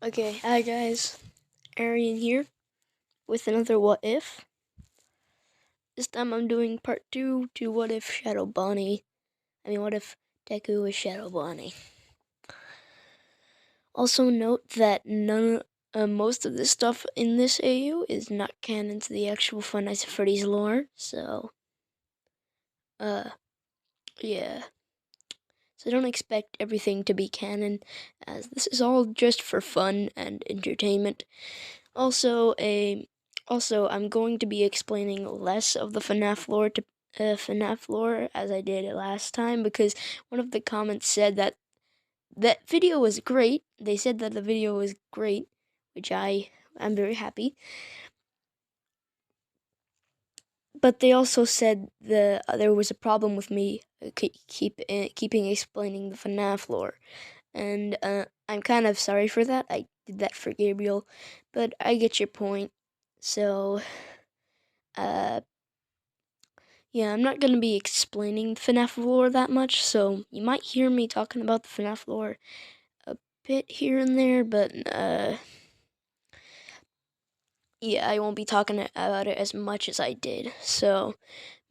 Okay, hi guys, Arian here with another What If. This time I'm doing part 2 to What If What If Deku is Shadow Bonnie. Also note that most of the stuff in this AU is not canon to the actual Five Nights at Freddy's lore, so, yeah. So don't expect everything to be canon, as this is all just for fun and entertainment. Also, I'm going to be explaining less of the FNAF lore as I did last time, because one of the comments said that video was great. They said that the video was great, which I'm very happy. But they also said there was a problem with me keeping explaining the FNAF lore. And I'm kind of sorry for that. I did that for Gabriel, but I get your point. So, yeah, I'm not going to be explaining FNAF lore that much, so you might hear me talking about the FNAF lore a bit here and there, but, yeah, I won't be talking about it as much as I did. So,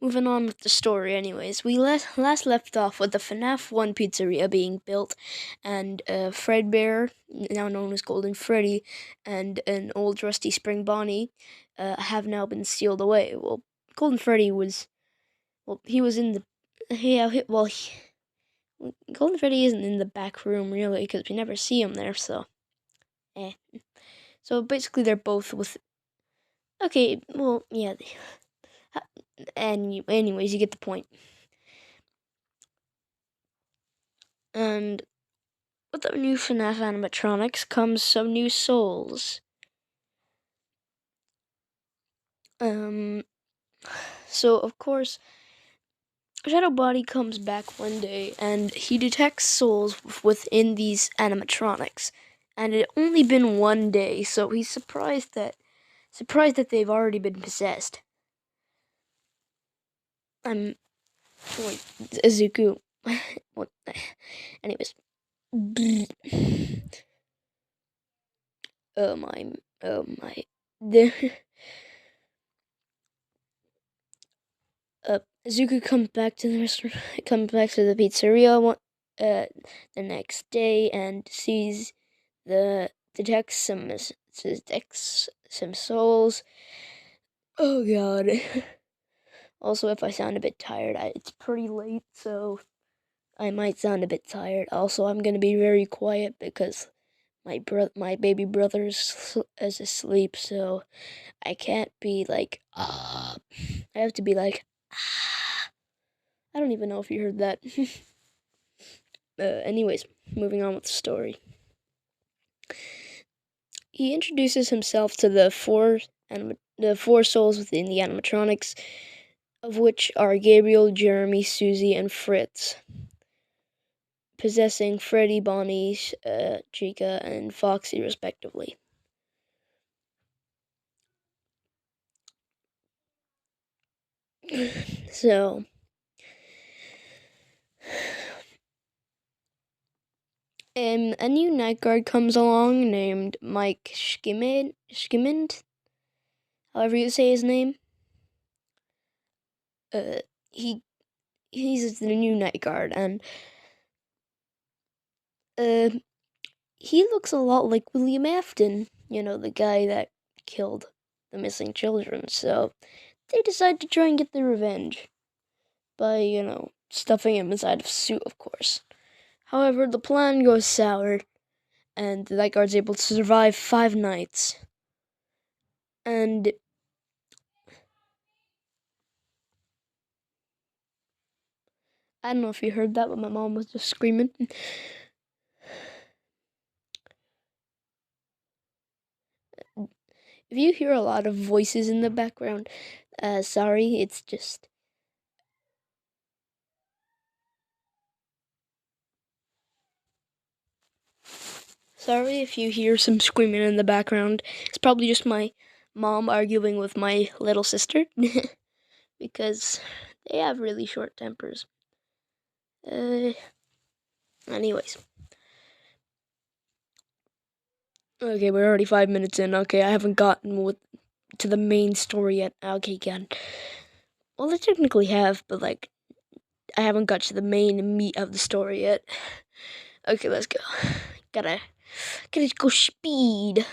moving on with the story anyways. We last left off with the FNAF 1 pizzeria being built, and Fredbear, now known as Golden Freddy, and an old rusty Spring Bonnie have now been sealed away. Well, Golden Freddy was... Well, he was in the... Golden Freddy isn't in the back room, really, because we never see him there, so... So, basically, they're both with... Okay, well, yeah... Anyways, you get the point. And with the new FNAF animatronics comes some new souls. So, of course... Shadow Body comes back one day, and he detects souls within these animatronics. And it only been one day, so he's surprised that they've already been possessed. Wait, Izuku. What? Anyways. Oh my. Zuko comes back to the restaurant, comes back to the pizzeria the next day and detects some souls. Oh god. Also, if I sound a bit tired, it's pretty late, so I might sound a bit tired. Also, I'm gonna be very quiet because my baby brother is asleep, so I can't be like, I have to be like, I don't even know if you heard that. Anyways, moving on with the story. He introduces himself to the four souls within the animatronics, of which are Gabriel, Jeremy, Susie, and Fritz, possessing Freddy, Bonnie, Chica, and Foxy, respectively. So, a new night guard comes along named Mike Skimmond, however you say his name. He's the new night guard, and he looks a lot like William Afton, the guy that killed the missing children. So they decide to try and get their revenge by, stuffing him inside of a suit, of course. However, the plan goes sour, and the night guard's able to survive 5 nights. And I don't know if you heard that, but my mom was just screaming. If you hear a lot of voices in the background, sorry, it's just... Sorry if you hear some screaming in the background. It's probably just my mom arguing with my little sister, because they have really short tempers. Anyways. Okay, we're already 5 minutes in. Okay, I haven't gotten to the main story yet. Okay, again. Well, I technically have, but like, I haven't got to the main meat of the story yet. Okay, let's go. Gotta go speed.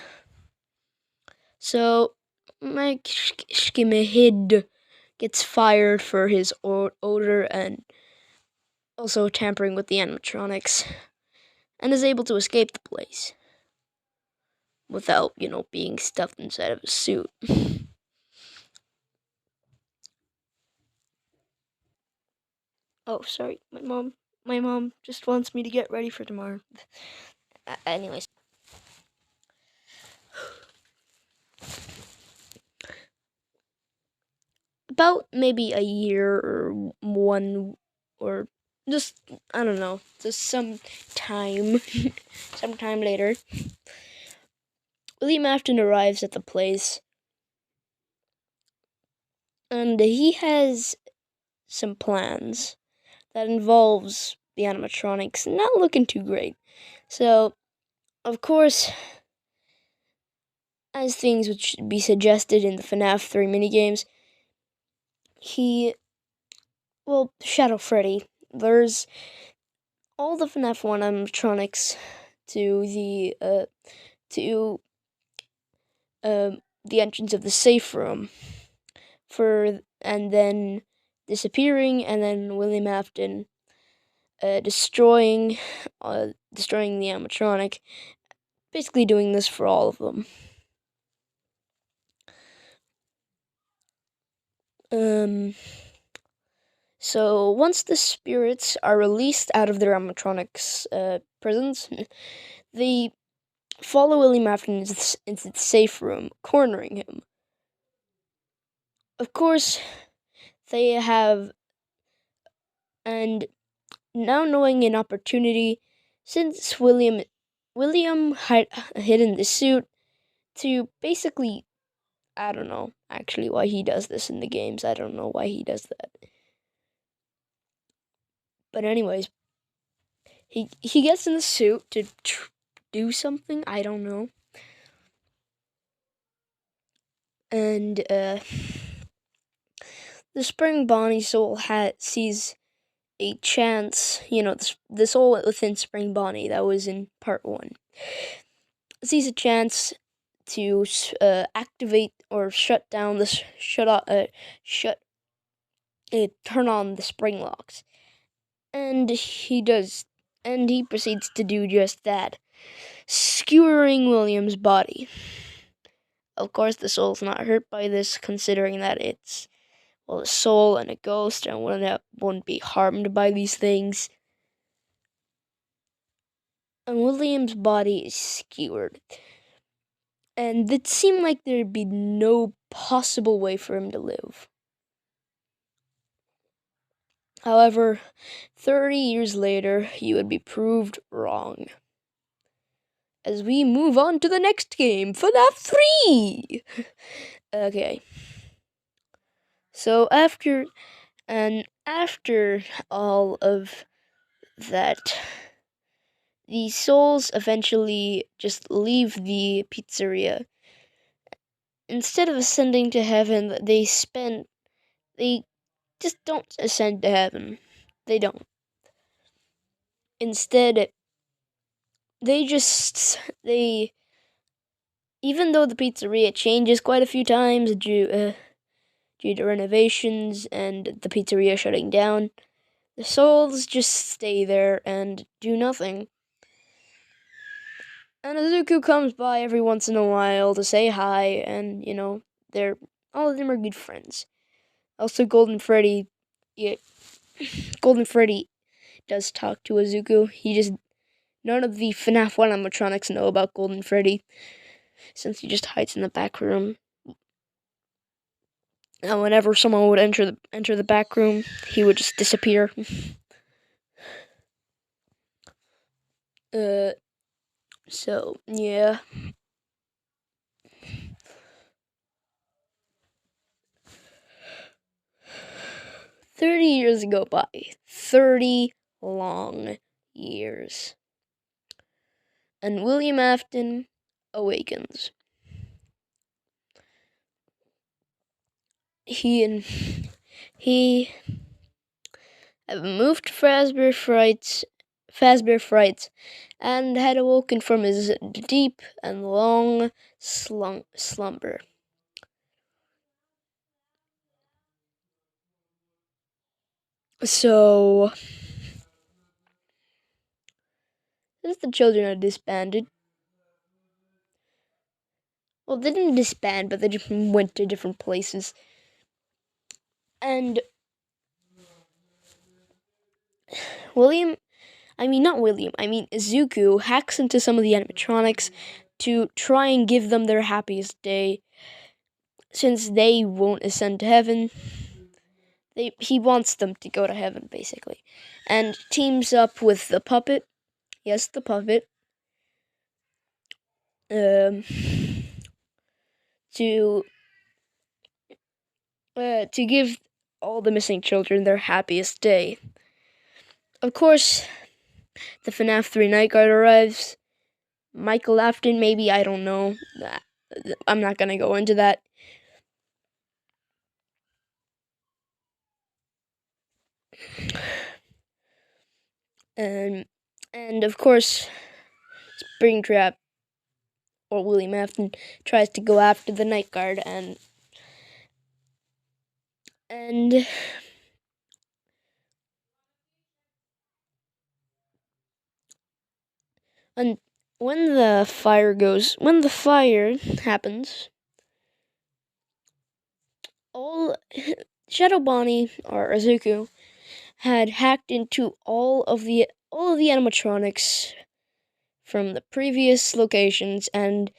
So, Mike Skimmerhead gets fired for his odor and also tampering with the animatronics, and is able to escape the place without, being stuffed inside of a suit. Oh, sorry, my mom just wants me to get ready for tomorrow. Anyways. About maybe a year or one, or just, I don't know, just some time, sometime later, William Afton arrives at the place, and he has some plans that involves the animatronics not looking too great. So, of course, as things would be suggested in the FNAF 3 minigames, Shadow Freddy, there's all the FNAF 1 animatronics to the entrance of the safe room, and then disappearing, and then William Afton destroying the animatronic, basically doing this for all of them. So once the spirits are released out of their animatronics prisons, they follow William Afton into the safe room, cornering him. Of course, they have, and now knowing an opportunity, since William hid in the suit, to basically, I don't know actually why he does this in the games. I don't know why he does that. But anyways, he gets in the suit to do something. I don't know. And the Spring Bonnie soul sees a chance. The soul within Spring Bonnie that was in part 1 sees a chance to activate or shut down the turn on the spring locks, and he proceeds to do just that, skewering William's body. Of course, the soul's not hurt by this, considering that it's a soul and a ghost, and wouldn't be harmed by these things. And William's body is skewered, and it seemed like there'd be no possible way for him to live. However, 30 years later, he would be proved wrong. As we move on to the next game, FNAF 3! Okay. So after all of that, the souls eventually just leave the pizzeria. Instead of ascending to heaven, they just don't ascend to heaven. They don't. Instead, even though the pizzeria changes quite a few times due to renovations and the pizzeria shutting down, the souls just stay there and do nothing. And Azuku comes by every once in a while to say hi, and all of them are good friends. Also, Golden Freddy does talk to Azuku. None of the FNAF 1 animatronics know about Golden Freddy, since he just hides in the back room. And whenever someone would enter the back room, he would just disappear. So yeah. 30 years go by. 30 long years. And William Afton awakens. He have moved to Fazbear Frights, and had awoken from his deep and long slumber. So, since the children are disbanded, well, they didn't disband, but they just went to different places. And Izuku hacks into some of the animatronics to try and give them their happiest day. Since they won't ascend to heaven, he wants them to go to heaven, basically. And teams up with the puppet. Yes, the puppet. To give all the missing children their happiest day. Of course, the FNAF 3 Night Guard arrives. Michael Afton, maybe, I don't know. I'm not gonna go into that. And of course, Springtrap, or William Afton, tries to go after the Night Guard, and when the fire happens, all Shadow Bonnie, or Izuku, had hacked into all of the animatronics from the previous locations and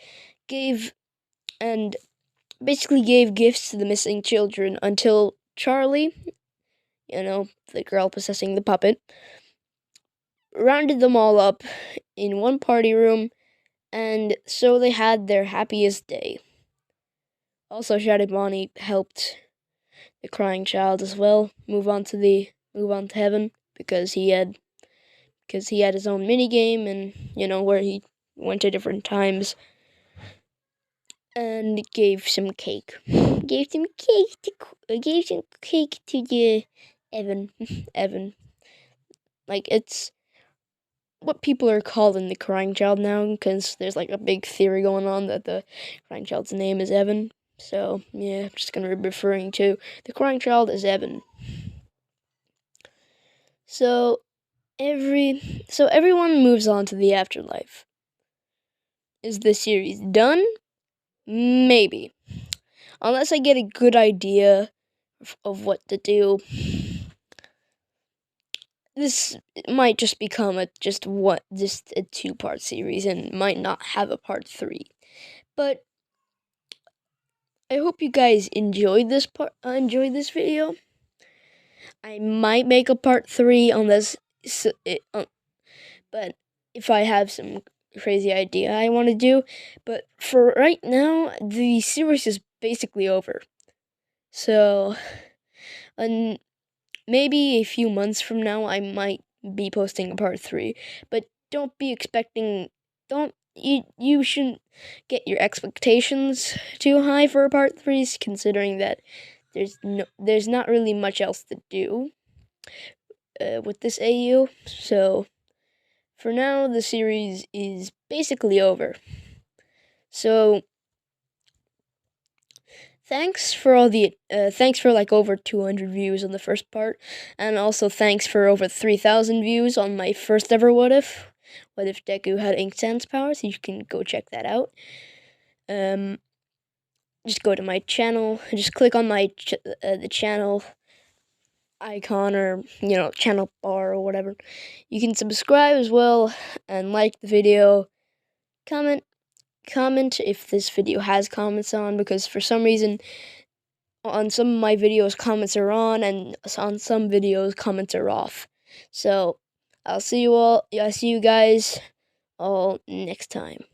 basically gave gifts to the missing children until Charlie, the girl possessing the puppet, rounded them all up in one party room, and so they had their happiest day. Also, Shadow Bonnie helped the crying child as well move on to heaven, because he had his own mini game, and where he went to different times, and gave some cake to the Evan. Like, it's what people are calling the crying child now, because there's like a big theory going on that the crying child's name is Evan. So yeah, I'm just gonna be referring to the crying child as Evan. So everyone moves on to the afterlife. Is the series done? Maybe. Unless I get a good idea of what to do. This might just become a 2-part series and might not have a part 3. But I hope you guys enjoyed this video. I might make a part 3 on this, but if I have some crazy idea I want to do. But for right now, the series is basically over. So, maybe a few months from now, I might be posting a part 3. But don't be expecting. You shouldn't get your expectations too high for a part 3s, considering that there's not really much else to do with this AU. So for now, the series is basically over. So thanks for like over 200 views on the first part, and also thanks for over 3,000 views on my first ever What If Deku had Ink Sans powers. You can go check that out. Just go to my channel, just click on my the channel icon, or channel bar or whatever. You can subscribe as well and like the video. Comment if this video has comments on, because for some reason on some of my videos comments are on, and on some videos comments are off. So I'll see you guys all next time.